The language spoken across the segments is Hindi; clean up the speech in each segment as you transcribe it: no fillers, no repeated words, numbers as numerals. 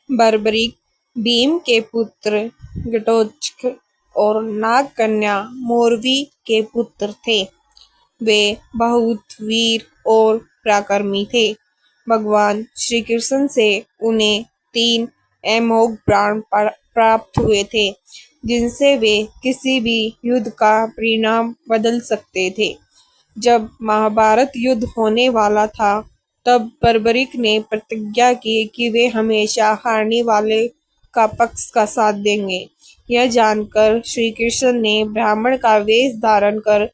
बर्बरीक भीम के पुत्र घटोत्कच और नाग कन्या मौरवी के पुत्र थे। वे बहुत वीर और पराक्रमी थे। भगवान श्री कृष्ण से उन्हें 3 अमोघ प्राण प्राप्त हुए थे, जिनसे वे किसी भी युद्ध का परिणाम बदल सकते थे। जब महाभारत युद्ध होने वाला था, तब बर्बरीक ने प्रतिज्ञा की कि वे हमेशा हारने वाले का पक्ष का साथ देंगे। यह जानकर श्री कृष्ण ने ब्राह्मण का वेश धारण कर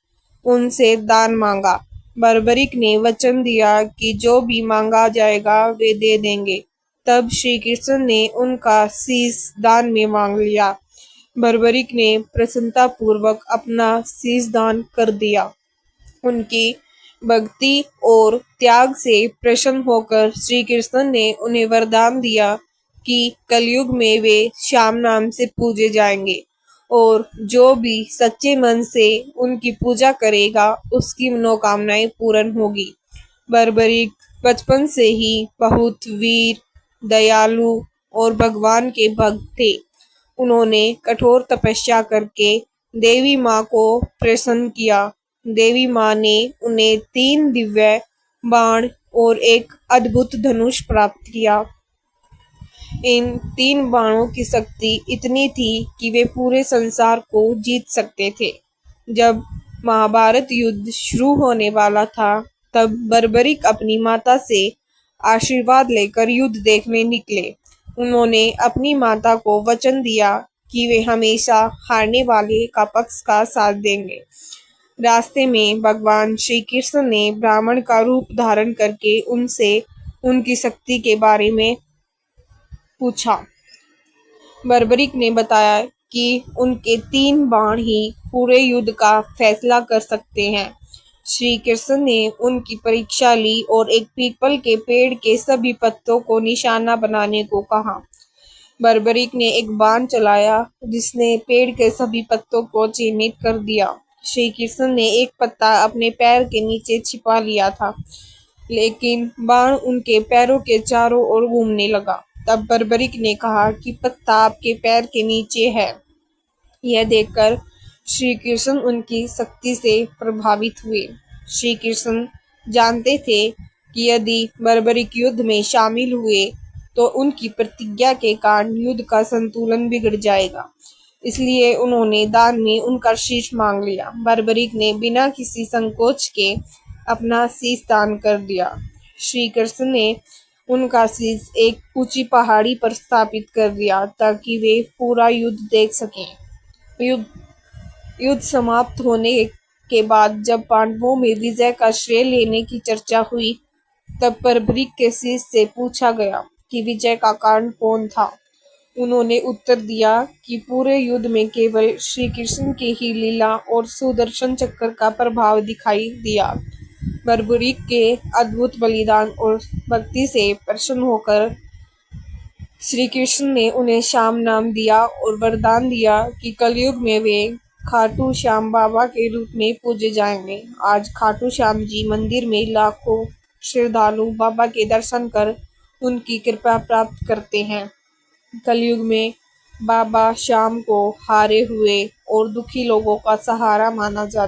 उनसे दान मांगा। बर्बरीक ने वचन दिया कि जो भी मांगा जाएगा वे दे देंगे। तब श्री कृष्ण ने उनका शीश दान में मांग लिया। बर्बरीक ने प्रसन्नतापूर्वक अपना शीश दान कर दिया। उनकी भक्ति और त्याग से प्रसन्न होकर श्री कृष्ण ने उन्हें वरदान दिया कि कलयुग में वे श्याम नाम से पूजे जाएंगे और जो भी सच्चे मन से उनकी पूजा करेगा उसकी मनोकामनाएं पूर्ण होगी। बर्बरीक बचपन से ही बहुत वीर, दयालु और भगवान के भक्त थे। उन्होंने कठोर तपस्या करके देवी माँ को प्रसन्न किया। देवी माँ ने उन्हें 3 दिव्य बाण और एक अद्भुत धनुष प्राप्त किया। इन 3 बाणों की शक्ति इतनी थी कि वे पूरे संसार को जीत सकते थे। जब महाभारत युद्ध शुरू होने वाला था, तब बर्बरीक अपनी माता से आशीर्वाद लेकर युद्ध देखने निकले। उन्होंने अपनी माता को वचन दिया कि वे हमेशा हारने वाले का पक्ष का साथ देंगे। रास्ते में भगवान श्री कृष्ण ने ब्राह्मण का रूप धारण करके उनसे उनकी शक्ति के बारे में पूछा। बर्बरीक ने बताया कि उनके 3 बाण ही पूरे युद्ध का फैसला कर सकते हैं। श्री कृष्ण ने उनकी परीक्षा ली और एक पीपल के पेड़ के सभी पत्तों को निशाना बनाने को कहा। बर्बरीक ने एक बाण चलाया, जिसने पेड़ के सभी पत्तों को चिन्हित कर दिया। श्री कृष्ण ने एक पत्ता अपने पैर के नीचे छिपा लिया था, लेकिन बाण उनके पैरों के चारों ओर घूमने लगा। तब बर्बरीक ने कहा कि पत्ता आपके पैर के नीचे है। यह देखकर श्री कृष्ण उनकी शक्ति से प्रभावित हुए। श्री कृष्ण जानते थे कि यदि बर्बरीक युद्ध में शामिल हुए तो उनकी प्रतिज्ञा के कारण युद्ध का संतुलन बिगड़ जाएगा। इसलिए उन्होंने दान में उनका शीश मांग लिया। बर्बरीक ने बिना किसी संकोच के अपना शीश दान कर दिया। श्री कृष्ण ने उनका शीश एक ऊंची पहाड़ी पर स्थापित कर दिया ताकि वे पूरा युद्ध देख सकें। युद्ध समाप्त होने के बाद जब पांडवों में विजय का श्रेय लेने की चर्चा हुई, तब बर्बरीक के शीश से पूछा गया कि विजय का कारण कौन था। उन्होंने उत्तर दिया कि पूरे युद्ध में केवल श्री कृष्ण की ही लीला और सुदर्शन चक्र का प्रभाव दिखाई दिया। बर्बरीक के अद्भुत बलिदान और भक्ति से प्रसन्न होकर श्री कृष्ण ने उन्हें श्याम नाम दिया और वरदान दिया कि कलयुग में वे खाटू श्याम बाबा के रूप में पूजे जाएंगे। आज खाटू श्याम जी मंदिर में लाखों श्रद्धालु बाबा के दर्शन कर उनकी कृपा प्राप्त करते हैं। कलयुग में बाबा श्याम को हारे हुए और दुखी लोगों का सहारा माना जाता है।